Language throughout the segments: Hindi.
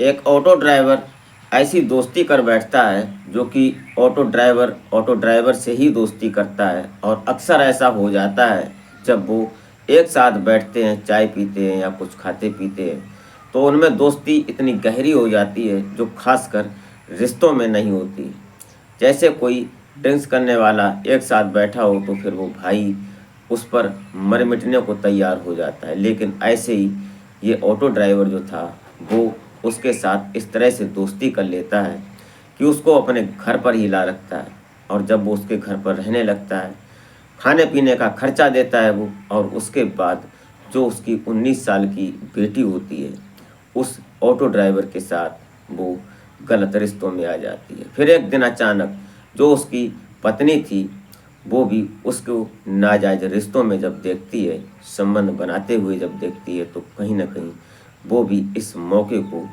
एक ऑटो ड्राइवर ऐसी दोस्ती कर बैठता है जो कि ऑटो ड्राइवर से ही दोस्ती करता है। और अक्सर ऐसा हो जाता है जब वो एक साथ बैठते हैं, चाय पीते हैं या कुछ खाते पीते हैं, तो उनमें दोस्ती इतनी गहरी हो जाती है जो खासकर रिश्तों में नहीं होती। जैसे कोई ड्रिंक्स करने वाला एक साथ बैठा हो तो फिर वो भाई उस पर मर मिटने को तैयार हो जाता है, लेकिन ऐसे ही ये ऑटो ड्राइवर जो था वो उसके साथ इस तरह से दोस्ती कर लेता है कि उसको अपने घर पर ही ला रखता है। और जब वो उसके घर पर रहने लगता है, खाने पीने का खर्चा देता है वो, और उसके बाद जो उसकी 19 साल की बेटी होती है उस ऑटो ड्राइवर के साथ वो गलत रिश्तों में आ जाती है। फिर एक दिन अचानक जो उसकी पत्नी थी वो भी उसको नाजायज रिश्तों में जब देखती है, संबंध बनाते हुए जब देखती है, तो कहीं ना कहीं वो भी इस मौके को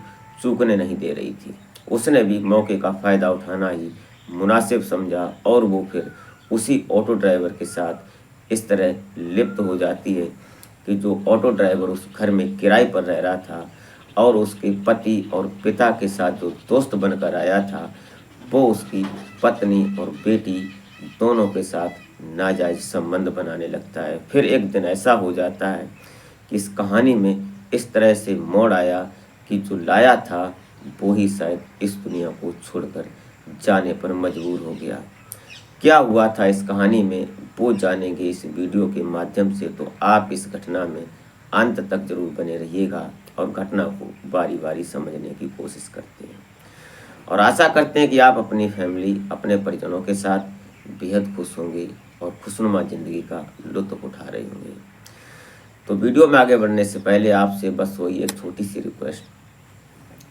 चूकने नहीं दे रही थी। उसने भी मौके का फ़ायदा उठाना ही मुनासिब समझा और वो फिर उसी ऑटो ड्राइवर के साथ इस तरह लिप्त हो जाती है कि जो ऑटो ड्राइवर उस घर में किराए पर रह रहा था और उसके पति और पिता के साथ जो दोस्त बनकर आया था, वो उसकी पत्नी और बेटी दोनों के साथ नाजायज संबंध बनाने लगता है। फिर एक दिन ऐसा हो जाता है कि इस कहानी में इस तरह से मोड़ आया कि जो लाया था वो ही शायद इस दुनिया को छोड़कर जाने पर मजबूर हो गया। क्या हुआ था इस कहानी में वो जानेंगे इस वीडियो के माध्यम से, तो आप इस घटना में अंत तक जरूर बने रहिएगा और घटना को बारी बारी समझने की कोशिश करते हैं। और आशा करते हैं कि आप अपनी फैमिली, अपने परिजनों के साथ बेहद खुश होंगे और खुशनुमा ज़िंदगी का लुत्फ़ उठा रहे होंगे। तो वीडियो में आगे बढ़ने से पहले आपसे बस वही एक छोटी सी रिक्वेस्ट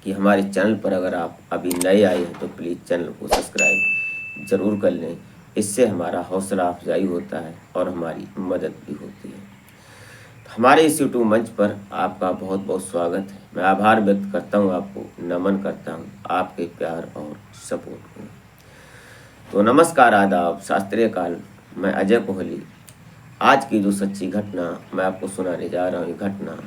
कि हमारे चैनल पर अगर आप अभी नए आए हैं तो प्लीज़ चैनल को सब्सक्राइब ज़रूर कर लें। इससे हमारा हौसला अफजाई होता है और हमारी मदद भी होती है। हमारे इस यूट्यूब मंच पर आपका बहुत बहुत स्वागत है। मैं आभार व्यक्त करता हूँ, आपको नमन करता हूँ आपके प्यार और सपोर्ट को। तो नमस्कार, आदाब, शास्त्रीय काल। मैं अजय कोहली। आज की जो सच्ची घटना मैं आपको सुनाने जा रहा हूँ, ये घटना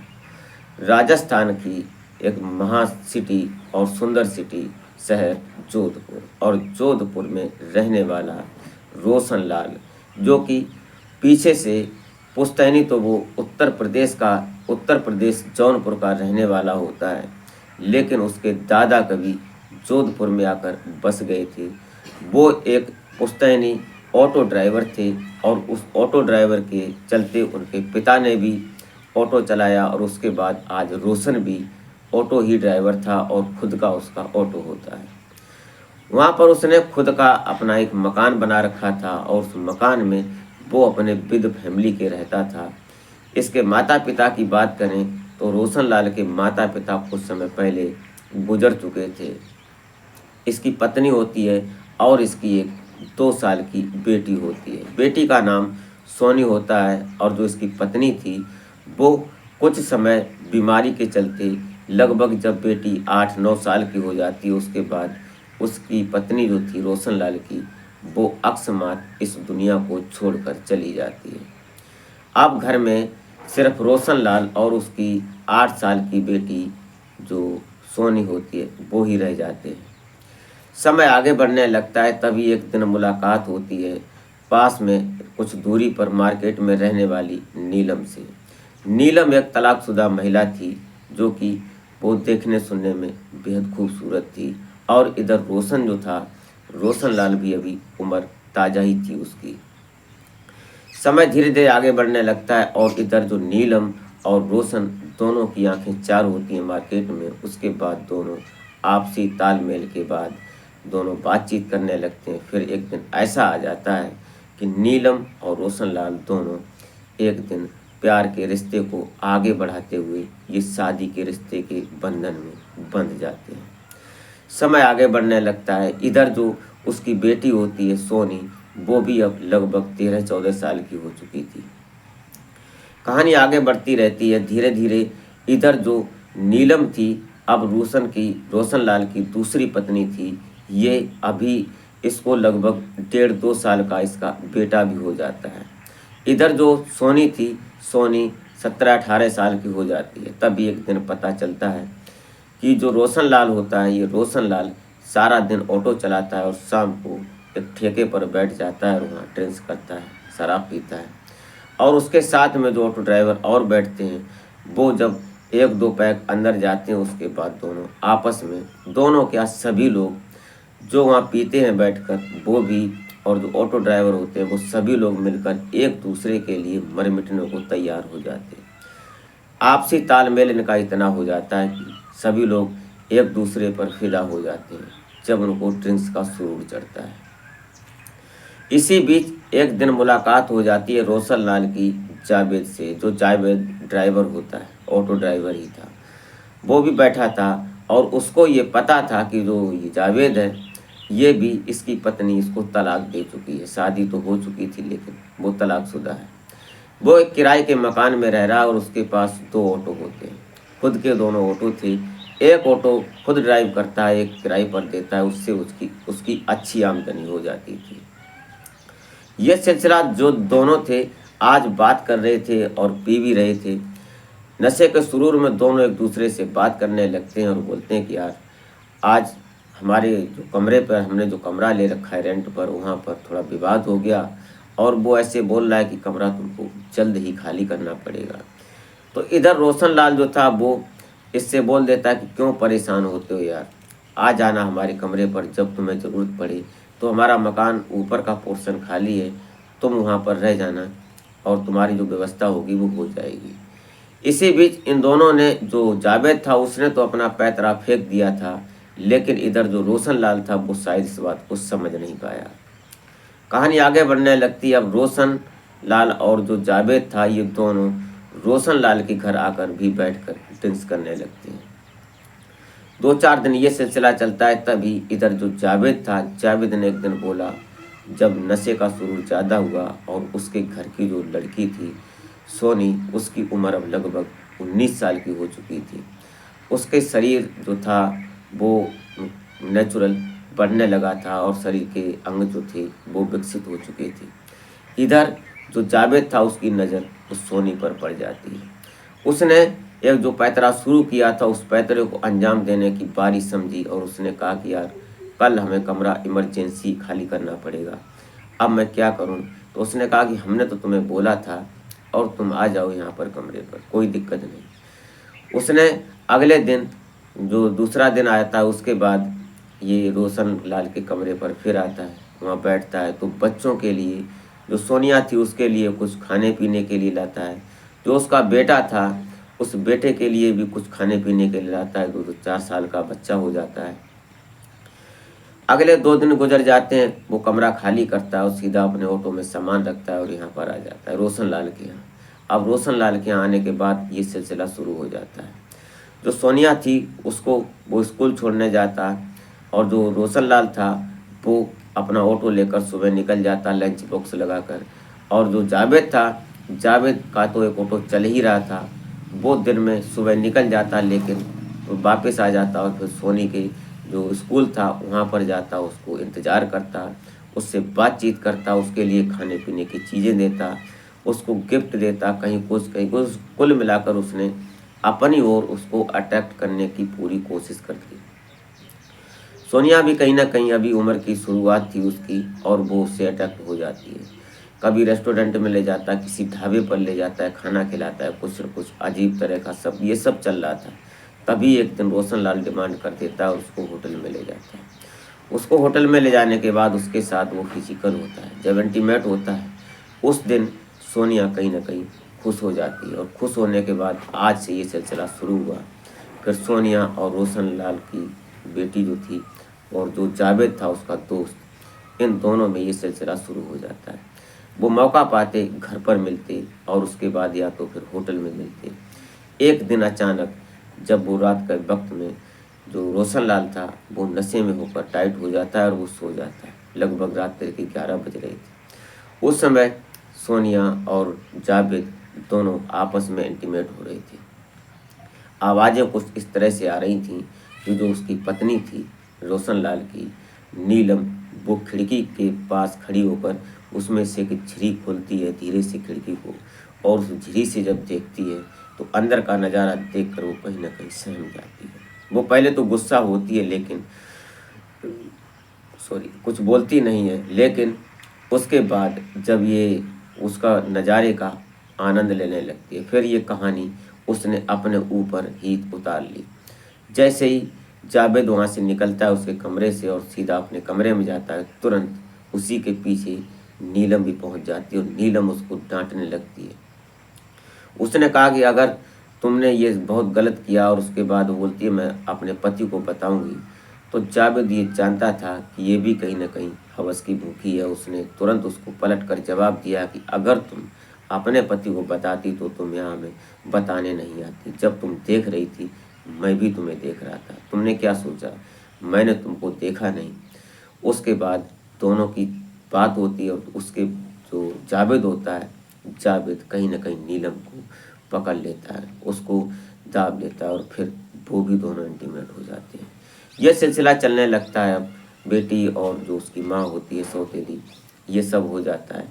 राजस्थान की एक महा सिटी और सुंदर सिटी शहर जोधपुर, और जोधपुर में रहने वाला रोशन लाल, जो कि पीछे से पुश्तैनी तो वो उत्तर प्रदेश जौनपुर का रहने वाला होता है, लेकिन उसके दादा कभी जोधपुर में आकर बस गए थे। वो एक पुश्तैनी ऑटो ड्राइवर थे और उस ऑटो ड्राइवर के चलते उनके पिता ने भी ऑटो चलाया और उसके बाद आज रोशन भी ऑटो ही ड्राइवर था और खुद का उसका ऑटो होता है। वहाँ पर उसने खुद का अपना एक मकान बना रखा था और उस मकान में वो अपने विद फैमिली के रहता था। इसके माता पिता की बात करें तो रोशन लाल के माता पिता कुछ समय पहले गुजर चुके थे। इसकी पत्नी होती है और इसकी एक 2 साल की बेटी होती है। बेटी का नाम सोनी होता है और जो इसकी पत्नी थी वो कुछ समय बीमारी के चलते, लगभग जब बेटी 8-9 साल की हो जाती है उसके बाद उसकी पत्नी जो थी रोशन लाल की, वो अकस्मात इस दुनिया को छोड़कर चली जाती है। अब घर में सिर्फ रोशन लाल और उसकी 8 साल की बेटी जो सोनी होती है वो ही रह जाते हैं। समय आगे बढ़ने लगता है, तभी एक दिन मुलाकात होती है पास में कुछ दूरी पर मार्केट में रहने वाली नीलम से। नीलम एक तलाकशुदा महिला थी जो कि वो देखने सुनने में बेहद खूबसूरत थी, और इधर रोशन जो था, रोशन लाल भी अभी उम्र ताज़ा ही थी उसकी। समय धीरे धीरे आगे बढ़ने लगता है और इधर जो नीलम और रोशन दोनों की आंखें चार होती हैं मार्केट में। उसके बाद दोनों आपसी तालमेल के बाद दोनों बातचीत करने लगते हैं। फिर एक दिन ऐसा आ जाता है कि नीलम और रोशन लाल दोनों एक दिन प्यार के रिश्ते को आगे बढ़ाते हुए ये शादी के रिश्ते के बंधन में बंध जाते हैं। समय आगे बढ़ने लगता है। इधर जो उसकी बेटी होती है सोनी, वो भी अब लगभग 13-14 साल की हो चुकी थी। कहानी आगे बढ़ती रहती है धीरे धीरे। इधर जो नीलम थी, अब रोशन लाल की दूसरी पत्नी थी, ये अभी इसको लगभग 1.5-2 साल का इसका बेटा भी हो जाता है। इधर जो सोनी थी, सोनी 17-18 साल की हो जाती है। तभी एक दिन पता चलता है कि जो रोशन लाल होता है, ये रोशन लाल सारा दिन ऑटो चलाता है और शाम को एक ठेके पर बैठ जाता है और वहाँ ड्रिंक्स करता है, शराब पीता है। और उसके साथ में जो ऑटो ड्राइवर और बैठते हैं, वो जब एक दो पैक अंदर जाते हैं, उसके बाद दोनों आपस में, दोनों क्या सभी लोग जो वहाँ पीते हैं बैठकर, वो भी और जो ऑटो ड्राइवर होते हैं वो सभी लोग मिलकर एक दूसरे के लिए मर मिटने को तैयार हो जाते हैं। आपसी तालमेल इनका इतना हो जाता है कि सभी लोग एक दूसरे पर फिदा हो जाते हैं जब उनको ड्रिंक्स का सुरूर चढ़ता है। इसी बीच एक दिन मुलाकात हो जाती है रोशन लाल की जावेद से, जो जावेद ड्राइवर होता है, ऑटो ड्राइवर ही था। वो भी बैठा था और उसको ये पता था कि जो ये जावेद है, ये भी इसकी पत्नी इसको तलाक दे चुकी है। शादी तो हो चुकी थी लेकिन वो तलाकशुदा है। वो एक किराए के मकान में रह रहा है और उसके पास दो ऑटो होते हैं, खुद के दोनों ऑटो थे। एक ऑटो खुद ड्राइव करता है, एक किराए पर देता है, उससे उसकी उसकी अच्छी आमदनी हो जाती थी। ये सिलसिला जो दोनों थे आज बात कर रहे थे और पी भी रहे थे। नशे के सुरूर में दोनों एक दूसरे से बात करने लगते हैं और बोलते हैं कि यार आज हमारे जो कमरे पर, हमने जो कमरा ले रखा है रेंट पर, वहाँ पर थोड़ा विवाद हो गया और वो ऐसे बोल रहा है कि कमरा तुमको जल्द ही खाली करना पड़ेगा। तो इधर रोशन लाल जो था वो इससे बोल देता है कि क्यों परेशान होते हो यार, आ जाना हमारे कमरे पर जब तुम्हें ज़रूरत पड़े। तो हमारा मकान ऊपर का पोर्शन खाली है, तुम वहाँ पर रह जाना और तुम्हारी जो व्यवस्था होगी वो हो जाएगी। इसी बीच इन दोनों ने, जो जावेद था उसने तो अपना पैतरा फेंक दिया था, लेकिन इधर जो रोशन लाल था वो शायद इस बात को समझ नहीं पाया। कहानी आगे बढ़ने लगती है। अब रोशन लाल और जो जावेद था, ये दोनों रोशन लाल के घर आकर भी बैठकर ड्रिंक्स करने लगते हैं। 2-4 दिन ये सिलसिला चलता है। तभी इधर जो जावेद था, जावेद ने एक दिन बोला, जब नशे का सुरूर ज़्यादा हुआ और उसके घर की जो लड़की थी सोनी, उसकी उम्र अब लगभग 19 साल की हो चुकी थी। उसके शरीर जो था वो नेचुरल बढ़ने लगा था और शरीर के अंग जो थे वो विकसित हो चुके थे। इधर जो जावेद था उसकी नज़र उस सोनी पर पड़ जाती है। उसने एक जो पैतरा शुरू किया था उस पैतरे को अंजाम देने की बारी समझी और उसने कहा कि यार कल हमें कमरा इमरजेंसी खाली करना पड़ेगा, अब मैं क्या करूं। तो उसने कहा कि हमने तो तुम्हें बोला था और तुम आ जाओ यहाँ पर कमरे पर, कोई दिक्कत नहीं। उसने अगले दिन, जो दूसरा दिन आया था, उसके बाद ये रोशन लाल के कमरे पर फिर आता है, वहाँ बैठता है। तो बच्चों के लिए, जो सोनिया थी उसके लिए कुछ खाने पीने के लिए लाता है। जो उसका बेटा था उस बेटे के लिए भी कुछ खाने पीने के लिए लाता है। 2-4 साल का बच्चा हो जाता है। अगले 2 दिन गुजर जाते हैं, वो कमरा खाली करता है और सीधा अपने ऑटो में सामान रखता है और यहाँ पर आ जाता है रोशन लाल के यहाँ। अब रोशन लाल के यहाँ आने के बाद ये सिलसिला शुरू हो जाता है। जो सोनिया थी उसको वो स्कूल छोड़ने जाता और जो रोशन लाल था वो अपना ऑटो लेकर सुबह निकल जाता लंच बॉक्स लगाकर। और जो जावेद था, जावेद का तो एक ऑटो चल ही रहा था, वो दिन में सुबह निकल जाता लेकिन वापस आ जाता और फिर सोनी के जो स्कूल था वहाँ पर जाता, उसको इंतज़ार करता, उससे बातचीत करता, उसके लिए खाने पीने की चीज़ें देता, उसको गिफ्ट देता, कहीं कुछ। कुल मिलाकर उसने अपनी ओर उसको अट्रैक्ट करने की पूरी कोशिश करती। सोनिया भी कहीं ना कहीं अभी उम्र की शुरुआत थी उसकी और वो उससे अट्रैक्ट हो जाती है। कभी रेस्टोरेंट में ले जाता, किसी ढाबे पर ले जाता है, खाना खिलाता है, कुछ न कुछ अजीब तरह का सब ये सब चल रहा था। तभी एक दिन रोशन लाल डिमांड कर देता है और उसको होटल में ले जाता है। उसको होटल में ले जाने के बाद उसके साथ वो फिजिकल होता है। जब इंटीमेट होता है उस दिन सोनिया कहीं ना कहीं खुश हो जाती है और खुश होने के बाद आज से ये सिलसिला शुरू हुआ। फिर सोनिया और रोशन लाल की बेटी जो थी और जो जावेद था उसका दोस्त, इन दोनों में ये सिलसिला शुरू हो जाता है। वो मौका पाते घर पर मिलते और उसके बाद या तो फिर होटल में मिलते। एक दिन अचानक जब वो रात के वक्त में, जो रोशन लाल था वो नशे में होकर टाइट हो जाता है और वो सो जाता है। लगभग रात्रि के 11 बज रहे थे। उस समय सोनिया और जावेद दोनों आपस में इंटीमेट हो रहे थे। आवाज़ें कुछ इस तरह से आ रही थीं कि जो उसकी पत्नी थी रोशन लाल की, नीलम, वो खिड़की के पास खड़ी होकर उसमें से एक झिरी खोलती है धीरे से खिड़की को, और उस झिरी से जब देखती है तो अंदर का नज़ारा देखकर वो कहीं ना कहीं सहम जाती है। वो पहले तो गुस्सा होती है, लेकिन कुछ बोलती नहीं है। लेकिन उसके बाद जब ये उसका नज़ारे का आनंद लेने लगती है, फिर ये कहानी उसने अपने ऊपर ही उतार ली। जैसे ही जावेद वहाँ से निकलता है उसके कमरे से और सीधा अपने कमरे में जाता है, तुरंत उसी के पीछे नीलम भी पहुँच जाती है और नीलम उसको डांटने लगती है। उसने कहा कि अगर तुमने ये बहुत गलत किया, और उसके बाद वो बोलती है मैं अपने पति को बताऊंगी। तो जावेद ये जानता था कि ये भी कहीं ना कहीं हवस की भूखी है। उसने तुरंत उसको पलट कर जवाब दिया कि अगर तुम अपने पति को बताती तो तुम यहाँ हमें बताने नहीं आती। जब तुम देख रही थी मैं भी तुम्हें देख रहा था, तुमने क्या सोचा मैंने तुमको देखा नहीं। उसके बाद दोनों की बात होती है और उसके जो जावेद होता है, जावेद कहीं ना कहीं नीलम को पकड़ लेता है, उसको दाब लेता है और फिर वो भी दोनों इंटीमेट हो जाते हैं। यह सिलसिला चलने लगता है। अब बेटी और जो उसकी माँ होती है सौतेली, ये सब हो जाता है।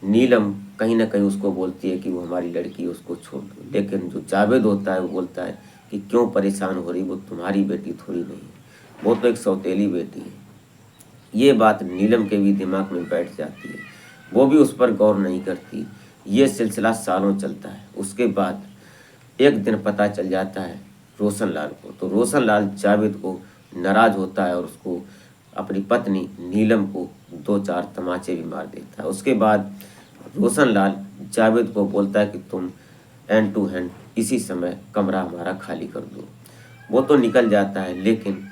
नीलम कहीं ना कहीं उसको बोलती है कि वो हमारी लड़की है, उसको छोड़ दो। लेकिन जो जावेद होता है वो बोलता है कि क्यों परेशान हो रही, वो तुम्हारी बेटी थोड़ी नहीं है, वो तो एक सौतेली बेटी है। ये बात नीलम के भी दिमाग में बैठ जाती है, वो भी उस पर गौर नहीं करती। ये सिलसिला सालों चलता है। उसके बाद एक दिन पता चल जाता है रोशनलाल को। तो रोशनलाल जावेद को नाराज होता है और उसको अपनी पत्नी नीलम को दो चार तमाचे भी मार देता है। उसके बाद रोशनलाल जावेद को बोलता है कि तुम हैंड टू हैंड इसी समय कमरा हमारा खाली कर दो। वो तो निकल जाता है, लेकिन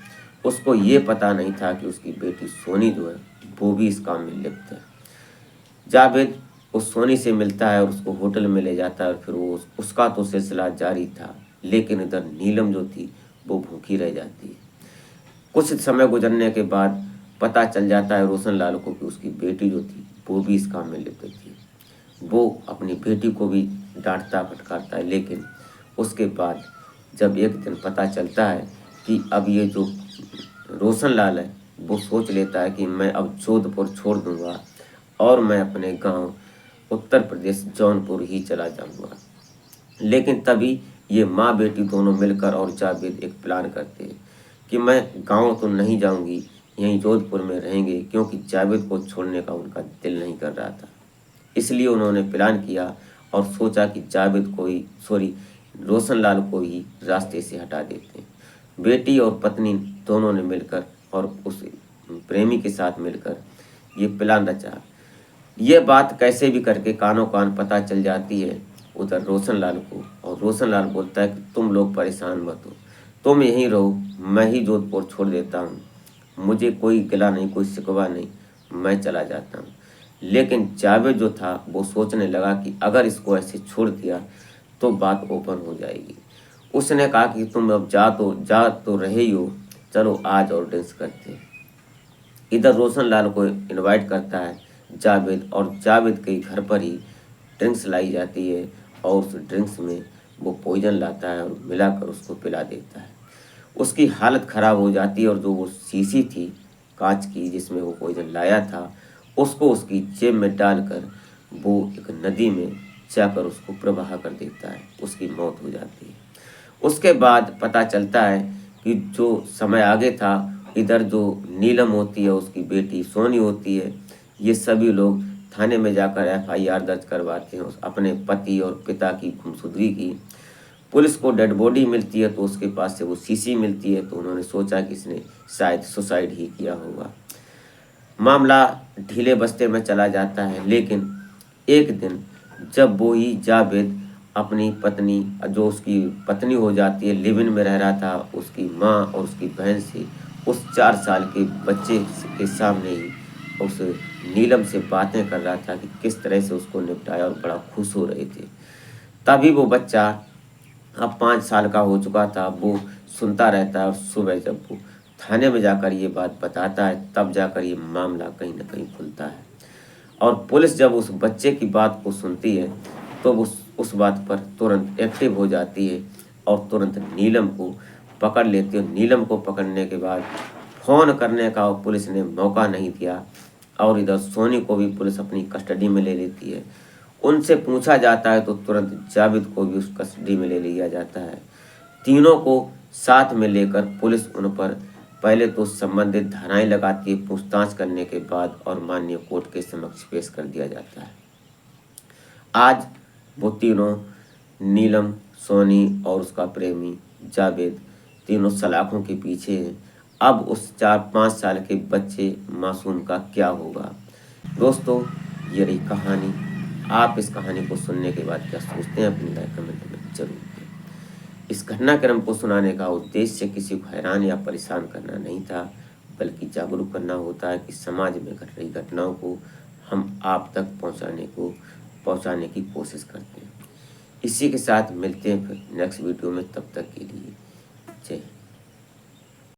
उसको ये पता नहीं था कि उसकी बेटी सोनी जो है वो भी इस काम में लिप्त है। जावेद उस सोनी से मिलता है और उसको होटल में ले जाता है और फिर वो उसका तो सिलसिला जारी था। लेकिन इधर नीलम जो थी वो भूखी रह जाती है। कुछ समय गुजरने के बाद पता चल जाता है रोशनलाल को कि उसकी बेटी जो थी वो भी इस काम में लिप्त थी। वो अपनी बेटी को भी डांटता फटकारता है। लेकिन उसके बाद जब एक दिन पता चलता है कि अब ये जो रोशनलाल है वो सोच लेता है कि मैं अब जोधपुर छोड़ दूंगा और मैं अपने गांव उत्तर प्रदेश जौनपुर ही चला जाऊंगा। लेकिन तभी ये माँ बेटी दोनों मिलकर और जावेद एक प्लान करते हैं कि मैं गांव तो नहीं जाऊंगी, यहीं जोधपुर में रहेंगे, क्योंकि जावेद को छोड़ने का उनका दिल नहीं कर रहा था। इसलिए उन्होंने प्लान किया और सोचा कि जावेद को ही रोशनलाल को ही रास्ते से हटा देते हैं। बेटी और पत्नी दोनों ने मिलकर और उस प्रेमी के साथ मिलकर ये प्लान रचा। ये बात कैसे भी करके कानों कान पता चल जाती है उधर रोशनलाल को, और रोशनलाल बोलता है कि तुम लोग परेशान मत हो, तुम यहीं रहो, मैं ही जोधपुर छोड़ देता हूँ, मुझे कोई गिला नहीं, कोई शिकवा नहीं, मैं चला जाता हूँ। लेकिन जावेद जो था वो सोचने लगा कि अगर इसको ऐसे छोड़ दिया तो बात ओपन हो जाएगी। उसने कहा कि तुम अब जा तो रहे ही हो, चलो आज और ड्रिंक्स करते हैं। इधर रोशनलाल को इनवाइट करता है जावेद, और जावेद के घर पर ही ड्रिंक्स लाई जाती है और उस ड्रिंक्स में वो पॉइजन लाता है और मिलाकर उसको पिला देता है। उसकी हालत ख़राब हो जाती है और जो वो शीशी थी कांच की जिसमें वो पॉइजन लाया था, उसको उसकी जेब में डालकर वो एक नदी में जाकर उसको प्रवाह कर देता है। उसकी मौत हो जाती है। उसके बाद पता चलता है कि जो समय आगे था, इधर जो नीलम होती है, उसकी बेटी सोनी होती है, ये सभी लोग थाने में जाकर एफआईआर दर्ज करवाते हैं अपने पति और पिता की गुमशुदगी की। पुलिस को डेड बॉडी मिलती है तो उसके पास से वो शीशी मिलती है, तो उन्होंने सोचा कि इसने शायद सुसाइड ही किया होगा। मामला ढीले बस्ते में चला जाता है। लेकिन एक दिन जब वो ही जावेद अपनी पत्नी, जो उसकी पत्नी हो जाती है, लिव इन में रह रहा था, उसकी माँ और उसकी बहन से उस 4 साल के बच्चे के सामने ही उस नीलम से बातें कर रहा था कि किस तरह से उसको निपटाया, और बड़ा खुश हो रहे थे। तभी वो बच्चा अब 5 साल का हो चुका था। वो सुनता रहता है और सुबह जब वो थाने में जाकर ये बात बताता है तब जाकर ये मामला कहीं ना कहीं खुलता है। और पुलिस जब उस बच्चे की बात को सुनती है तो उस बात पर तुरंत एक्टिव हो जाती है और तुरंत नीलम को पकड़ लेती है। नीलम को पकड़ने के बाद फ़ोन करने का पुलिस ने मौका नहीं दिया, और इधर सोनी को भी पुलिस अपनी कस्टडी में ले लेती है। उनसे पूछा जाता है तो तुरंत जावेद को भी उस कस्टडी में ले लिया जाता है। तीनों को साथ में लेकर पुलिस उन पर पहले तो संबंधित धाराएं लगाती है, पूछताछ करने के बाद और माननीय कोर्ट के समक्ष पेश कर दिया जाता है। आज वो तीनों, नीलम, सोनी और उसका प्रेमी जावेद, तीनों सलाखों के पीछे हैं। अब उस 4-5 साल के बच्चे मासूम का क्या होगा? दोस्तों, ये रही कहानी। आप इस कहानी को सुनने के बाद क्या सोचते हैं अपनी राय कमेंट में जरूर दें। इस घटनाक्रम को सुनाने का उद्देश्य किसी को हैरान या परेशान करना नहीं था, बल्कि जागरूक करना होता है कि समाज में घट रही घटनाओं को हम आप तक पहुंचाने की कोशिश करते हैं। इसी के साथ मिलते हैं फिर नेक्स्ट वीडियो में, तब तक के लिए जय हिंद।